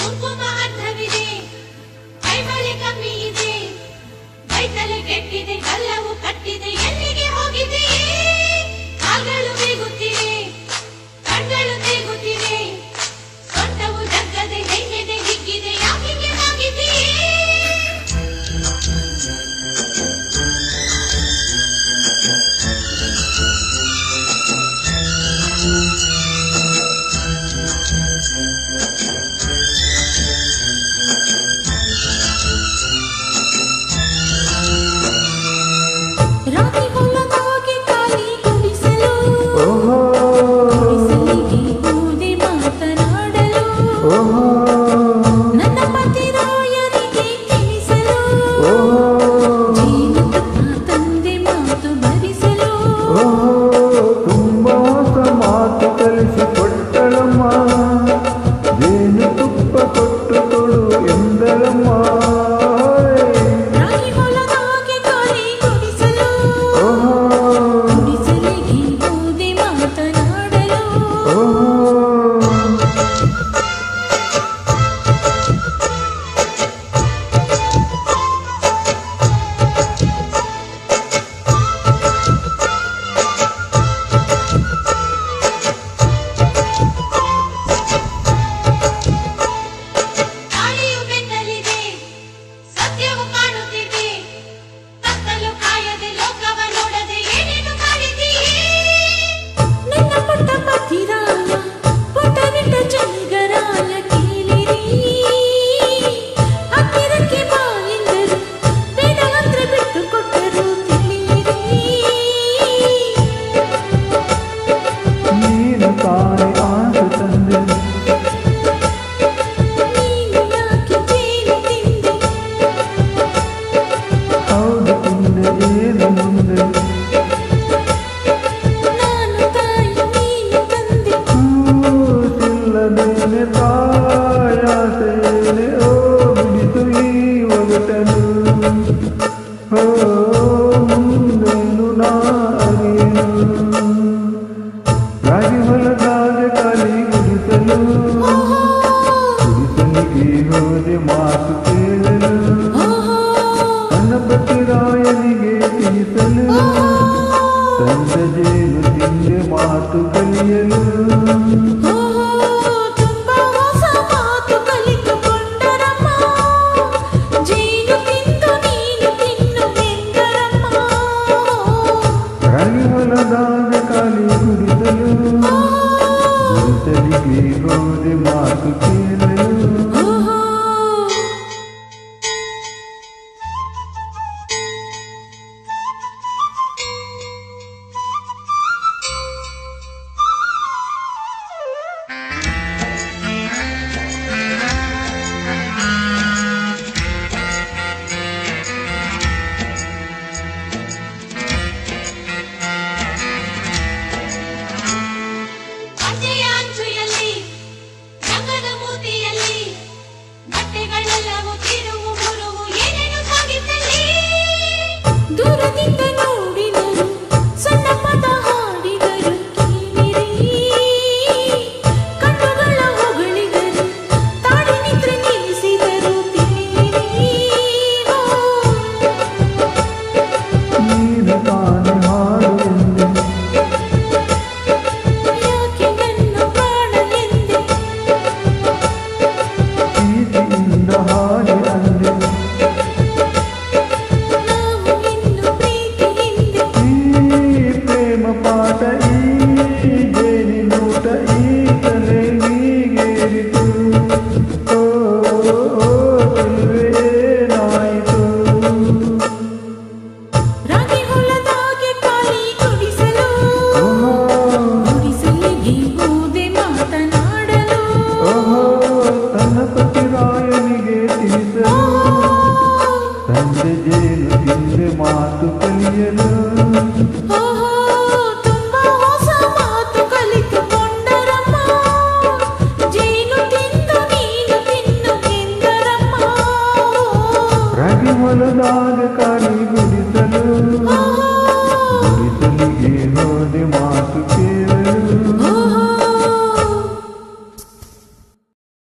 ಕುಂಕುಮ ಅರ್ಥವಿದೆ, ಕೈಬಳೆ ಕಮ್ಮಿ ಇದೆ, ಕೈತಲೆ ಕೆಟ್ಟಿದೆ, ಕಲ್ಲವು ಕಟ್ಟಿದೆ, ಎಲ್ಲಿಗೆ ಹೋಗಿದೆ? ಕಾಲ್ಗಳು ಬೀಗುತ್ತಿವೆ, ಕಣ್ಗಳು ತೇಗುತ್ತಿವೆ, ಸೊಂಟವು ಜಗ್ಗದೆ ಹೆಣ್ಣೆದೆ ಹಿಗ್ಗಿದೆ, ಯಾಕಿಗೆ ಹೋಗಿದೆ? ರಾತ್ರಿ ಹೊಲದಾಗೆ ಕಾಲಿ ಗುಡಿಸಲು, ಗುಡಿಸಲಿಗೆ ಹೋದೆ ಮಾತನಾಡಲು, ನನ್ನ ಪತಿರಾಯರಿಗೆ ತಿಳಿಸಲು, ಜೇನುತುಪ್ಪ ತಂದೆ ಮಾತು ಭರಿಸಲು. ತುಂಬಾ ಮಾತು ಕಲಿಸಿಕೊಟ್ಟಳಮ್ಮ, ಜೇನುತುಪ್ಪ ಕೊಟ್ಟು ಕೊಡು ಎಂದಳಮ್ಮ. ರಾತ್ರಿ ಹೊಲದಾಗೆ ಕಾಲಿ ಗುಡಿಸಲು, ಗುಡಿಸಲಿಗೆ ಹೋದೆ ಮಾತನಾಡಲು. ಗಾಳಿಯು ಬೆನ್ನಲ್ಲಿದೆ, ಸತ್ಯವು ಕಾಣುತ್ತಿದೆ, ಕತ್ತಲು ಕಾಯದೆ ಲೋಕವ ನೋಡದೆ ಏನೇನು ಮಾಡಿದೀಯೇ? ನನ್ನ ಪುಟ್ಟ ಪತಿರಾಯ, ಪುಟ್ಟವಿಟ್ಟ ಜಂಗರಾಯ ಕೇಳಿರಿ, ಹತ್ತಿರಕ್ಕೆ ಬಾ ಎಂದರು, ಬೇಡ ಅಂದ್ರೆ ಬಿಟ್ಟು ಕೊಟ್ಟರು ತಿಳಿಯಿರಿ. ನೀನು ತಾನೆ ಆಸೆ ತಂದೆ, ನೀನು ಯಾಕೆ ಜೇನು ತಿಂದೆ? ಹೌದು ತಿಂದೆ ಏನು ಮುಂದೆ? ನಾನು ತಾಯಿ, ನೀನು ತಂದೆ. ಕೂಸಿಲ್ಲದೇನೆ ತಾಯಾಸೇನೆ, ಓ ಬಿಡಿಸು ಈ ಒಗಟನು. ಓ ಮುಂದೇನು ನಾ ಅರಿಯೆನು. ರಾಗಿ ಹೊಲದಾಗೆ ಕಾಲಿ ಗುಡಿಸಲು, ಗುಡಿಸಲಿಗೆ ಹೋದೆ ಮಾತು ಕೇಳಲು, ನನ್ನ ಪತಿರಾಯನಿಗೆ ತಿಳಿಸಲು, ತಂದ ಜೇನು ತಿಂದೆ ಮಾತು ಕಲಿಯಲು. ತುಂಬಾ ಹೊಸ ಮಾತು ಕಲಿತುಕೊಂಡರಮ್ಮ, ಜೇನು ತಿಂದು ನೀನು ತಿನ್ನು ಎಂದರಮ್ಮ. ರಾಗಿ ಹೊಲದಾಗ ಕಾಲಿ ಗುಡಿಸಲು, ಗುಡಿಸಲಿಗೆ ಹೋದೆ ಮಾತು ಕೇಳಲು. ಆಸೆಯ ಅಂಚುಯಲ್ಲಿ, ರಂಗದ ಮೂತಿಯಲ್ಲಿ, ಬಟ್ಟೆಗಳೆಲ್ಲವೂ ತಿರುವು ಮುರುವು ಏನೇನು ಸಾಗಿಸಲಿ? ದೂರದಿಂದ ನೋಡಿದರು, ಸಣ್ಣ ಪದ ಹಾಡಿದರು ಕೇಳಿರಿ, ಕಣ್ಣುಗಳ ಹೊಗಳಿದರು, ತಾಡಿ ನಿದ್ರೆ ನಿಲ್ಲಿಸಿದರು ತಿಳಿಯಿರಿ. ನೀನು ತಾನೆ ಹಾಡು ಎಂದೆ, ಯಾಕೆ ನನ್ನ ಪ್ರಾಣ ಎಂದೆ? ಪ್ರೀತಿಯಿಂದ ಹಾಡಿ ಅಂದೆ, ನಾವು ಇನ್ನು ಪ್ರೀತಿಯಿಂದ. ಈ ಪ್ರೇಮ ಪಾಠ, ಈ ಜೇನಿನೂಟ, ಈ ತಲೆ ನೀಗೇರಿತು. ಓ ಚೆಲುವೆ ಏನಾಯಿತು? ರಾಗಿ ಹೊಲದಾಗೆ ಕಾಲಿ ಗುಡಿಸಲು, ಗುಡಿಸಲಿಗೆ ಹೋದೆ ಮಾತನಾಡಲು. ತನ್ನ ಪತಿರಾಯನಿಗೆ ತಿಳಿಸಲು, ತಂದೆ ಜೇನು ತಿಂದೆ ಮಾತು ಕಲಿಯಲು. ತುಂಬಾ ಹೊಸ ಮಾತು ಕಲಿತುಕೊಂಡರಮ್ಮ, ಜೇನು ತಿಂದು ನೀನು ತಿನ್ನು ಎಂದರಮ್ಮ. ರಾಗಿ ಹೊಲದಾಗ ಕಾಲಿ ಗುಡಿಸಲು,